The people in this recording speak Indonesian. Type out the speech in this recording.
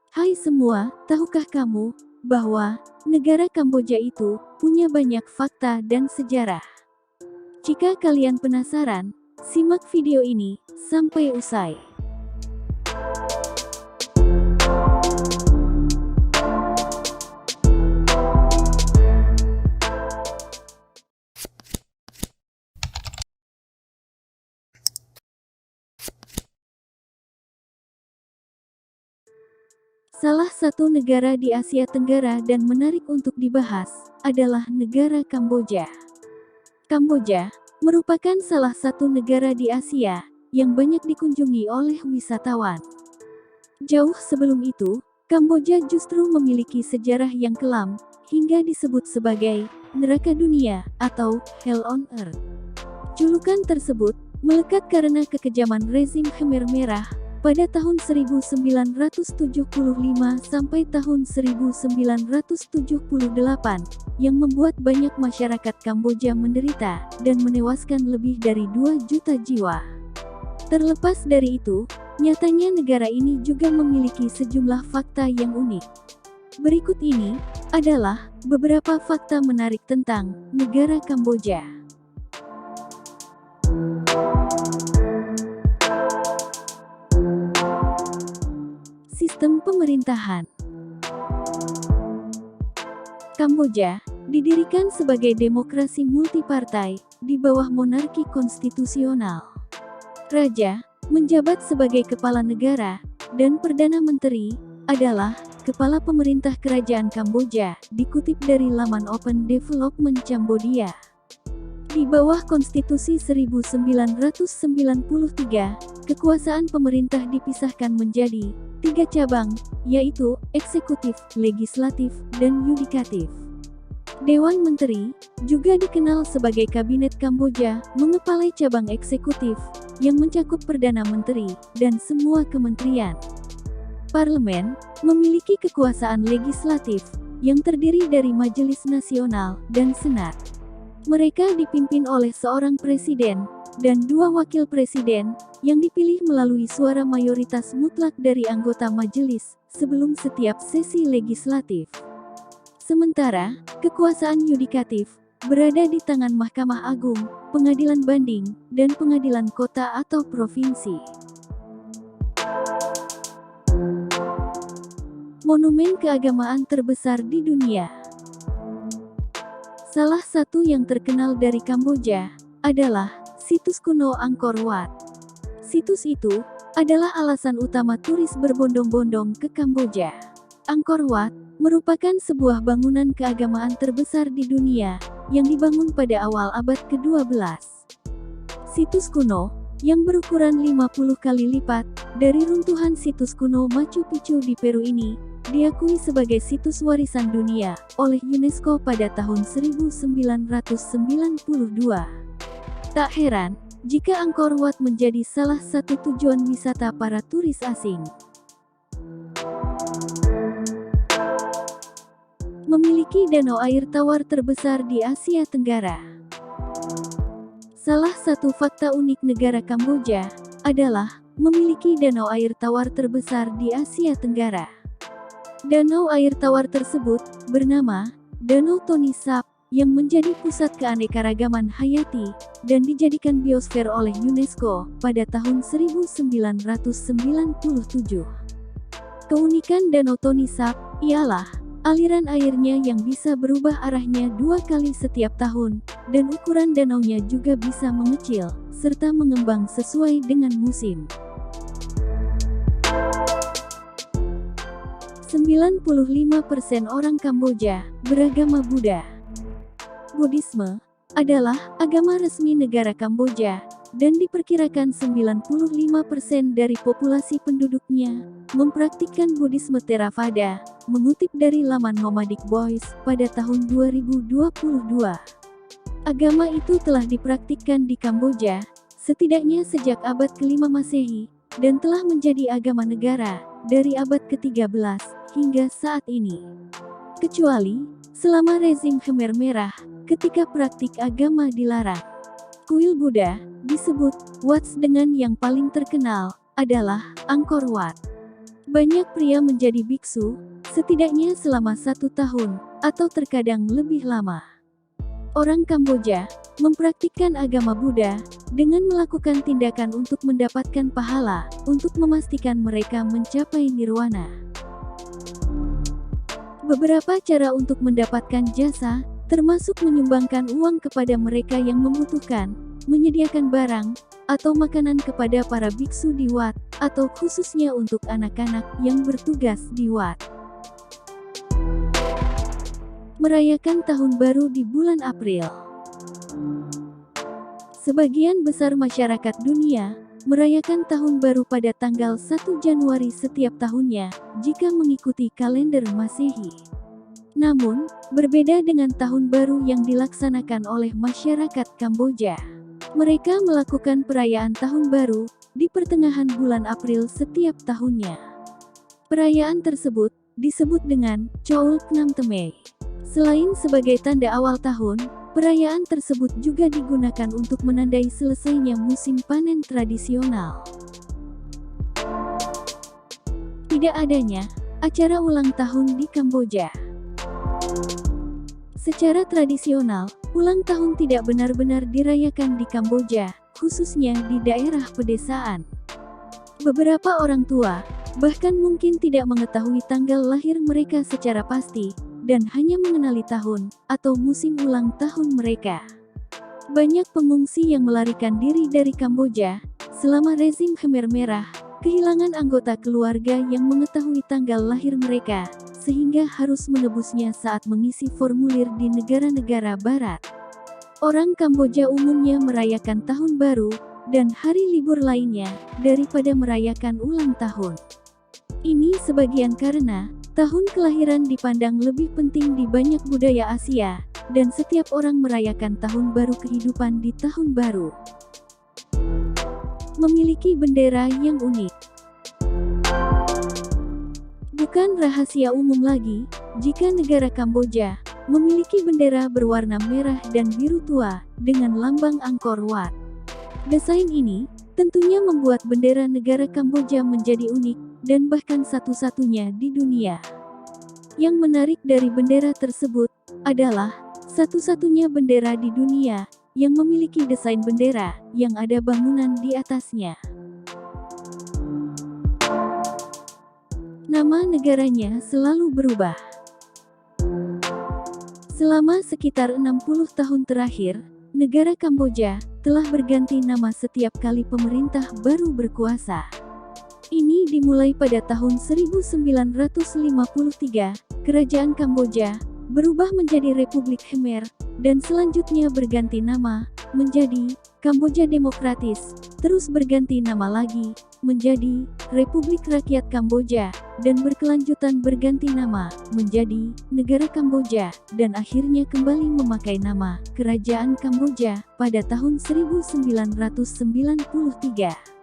Hai semua, tahukah kamu bahwa negara Kamboja itu punya banyak fakta dan sejarah? Jika kalian penasaran, simak video ini sampai usai. Salah satu negara di Asia Tenggara dan menarik untuk dibahas adalah negara Kamboja. Kamboja merupakan salah satu negara di Asia yang banyak dikunjungi oleh wisatawan. Jauh sebelum itu, Kamboja justru memiliki sejarah yang kelam, hingga disebut sebagai neraka dunia atau Hell on Earth. Julukan tersebut melekat karena kekejaman rezim Khmer Merah pada tahun 1975 sampai tahun 1978 yang membuat banyak masyarakat Kamboja menderita dan menewaskan lebih dari 2 juta jiwa. Terlepas dari itu, nyatanya negara ini juga memiliki sejumlah fakta yang unik. Berikut ini adalah beberapa fakta menarik tentang negara Kamboja. Sistem pemerintahan Kamboja didirikan sebagai demokrasi multipartai di bawah monarki konstitusional. Raja menjabat sebagai kepala negara, dan Perdana Menteri adalah kepala pemerintah kerajaan Kamboja, dikutip dari laman Open Development Cambodia. Di bawah Konstitusi 1993, kekuasaan pemerintah dipisahkan menjadi 3 cabang, yaitu eksekutif, legislatif, dan yudikatif. Dewan Menteri, juga dikenal sebagai Kabinet Kamboja, mengepalai cabang eksekutif, yang mencakup Perdana Menteri, dan semua kementerian. Parlemen, memiliki kekuasaan legislatif, yang terdiri dari Majelis Nasional, dan Senat. Mereka dipimpin oleh seorang presiden, dan 2 wakil presiden, yang dipilih melalui suara mayoritas mutlak dari anggota majelis, sebelum setiap sesi legislatif. Sementara, kekuasaan yudikatif berada di tangan Mahkamah Agung, Pengadilan Banding, dan Pengadilan Kota atau Provinsi. Monumen keagamaan terbesar di dunia. Salah satu yang terkenal dari Kamboja adalah situs kuno Angkor Wat. Situs itu adalah alasan utama turis berbondong-bondong ke Kamboja. Angkor Wat merupakan sebuah bangunan keagamaan terbesar di dunia, yang dibangun pada awal abad ke-12. Situs kuno, yang berukuran 50 kali lipat, dari runtuhan situs kuno Machu Picchu di Peru ini, diakui sebagai situs warisan dunia, oleh UNESCO pada tahun 1992. Tak heran, jika Angkor Wat menjadi salah satu tujuan wisata para turis asing. Memiliki danau air tawar terbesar di Asia Tenggara. Salah satu fakta unik negara Kamboja adalah memiliki danau air tawar terbesar di Asia Tenggara. Danau air tawar tersebut bernama Danau Tony Sap, yang menjadi pusat keanekaragaman hayati dan dijadikan biosfer oleh UNESCO pada tahun 1997. Keunikan Danau Tony Sap ialah aliran airnya yang bisa berubah arahnya 2 kali setiap tahun, dan ukuran danaunya juga bisa mengecil, serta mengembang sesuai dengan musim. 95% orang Kamboja beragama Buddha. Buddhisme adalah agama resmi negara Kamboja, dan diperkirakan 95% dari populasi penduduknya mempraktikkan Buddhisme Theravada, mengutip dari laman Nomadic Voice pada tahun 2022. Agama itu telah dipraktikkan di Kamboja setidaknya sejak abad ke-5 Masehi, dan telah menjadi agama negara dari abad ke-13 hingga saat ini. Kecuali selama rezim Khmer Merah, ketika praktik agama dilarang. Kuil Buddha disebut Wat dengan yang paling terkenal adalah Angkor Wat. Banyak pria menjadi biksu, setidaknya selama 1 tahun, atau terkadang lebih lama. Orang Kamboja mempraktikkan agama Buddha dengan melakukan tindakan untuk mendapatkan pahala, untuk memastikan mereka mencapai nirwana. Beberapa cara untuk mendapatkan jasa, termasuk menyumbangkan uang kepada mereka yang membutuhkan, menyediakan barang atau makanan kepada para biksu di Wat, atau khususnya untuk anak-anak yang bertugas di Wat. Merayakan Tahun Baru di bulan April. Sebagian besar masyarakat dunia merayakan Tahun Baru pada tanggal 1 Januari setiap tahunnya, jika mengikuti kalender Masehi. Namun, berbeda dengan Tahun Baru yang dilaksanakan oleh masyarakat Kamboja. Mereka melakukan perayaan Tahun Baru di pertengahan bulan April setiap tahunnya. Perayaan tersebut disebut dengan Choul Knam Temei. Selain sebagai tanda awal tahun, perayaan tersebut juga digunakan untuk menandai selesainya musim panen tradisional. Tidak adanya acara ulang tahun di Kamboja. Secara tradisional, ulang tahun tidak benar-benar dirayakan di Kamboja, khususnya di daerah pedesaan. Beberapa orang tua bahkan mungkin tidak mengetahui tanggal lahir mereka secara pasti, dan hanya mengenali tahun atau musim ulang tahun mereka. Banyak pengungsi yang melarikan diri dari Kamboja selama rezim Khmer Merah kehilangan anggota keluarga yang mengetahui tanggal lahir mereka, sehingga harus menebusnya saat mengisi formulir di negara-negara barat. Orang Kamboja umumnya merayakan Tahun Baru dan hari libur lainnya daripada merayakan ulang tahun. Ini sebagian karena tahun kelahiran dipandang lebih penting di banyak budaya Asia, dan setiap orang merayakan Tahun Baru kehidupan di Tahun Baru. Memiliki bendera yang unik. Bukan rahasia umum lagi, jika negara Kamboja memiliki bendera berwarna merah dan biru tua dengan lambang Angkor Wat. Desain ini tentunya membuat bendera negara Kamboja menjadi unik dan bahkan satu-satunya di dunia. Yang menarik dari bendera tersebut adalah satu-satunya bendera di dunia yang memiliki desain bendera yang ada bangunan di atasnya. Nama negaranya selalu berubah. Selama sekitar 60 tahun terakhir, negara Kamboja telah berganti nama setiap kali pemerintah baru berkuasa. Ini dimulai pada tahun 1953, Kerajaan Kamboja berubah menjadi Republik Khmer, dan selanjutnya berganti nama menjadi Kamboja Demokratis, terus berganti nama lagi menjadi Republik Rakyat Kamboja, dan berkelanjutan berganti nama menjadi Negara Kamboja, dan akhirnya kembali memakai nama Kerajaan Kamboja pada tahun 1993.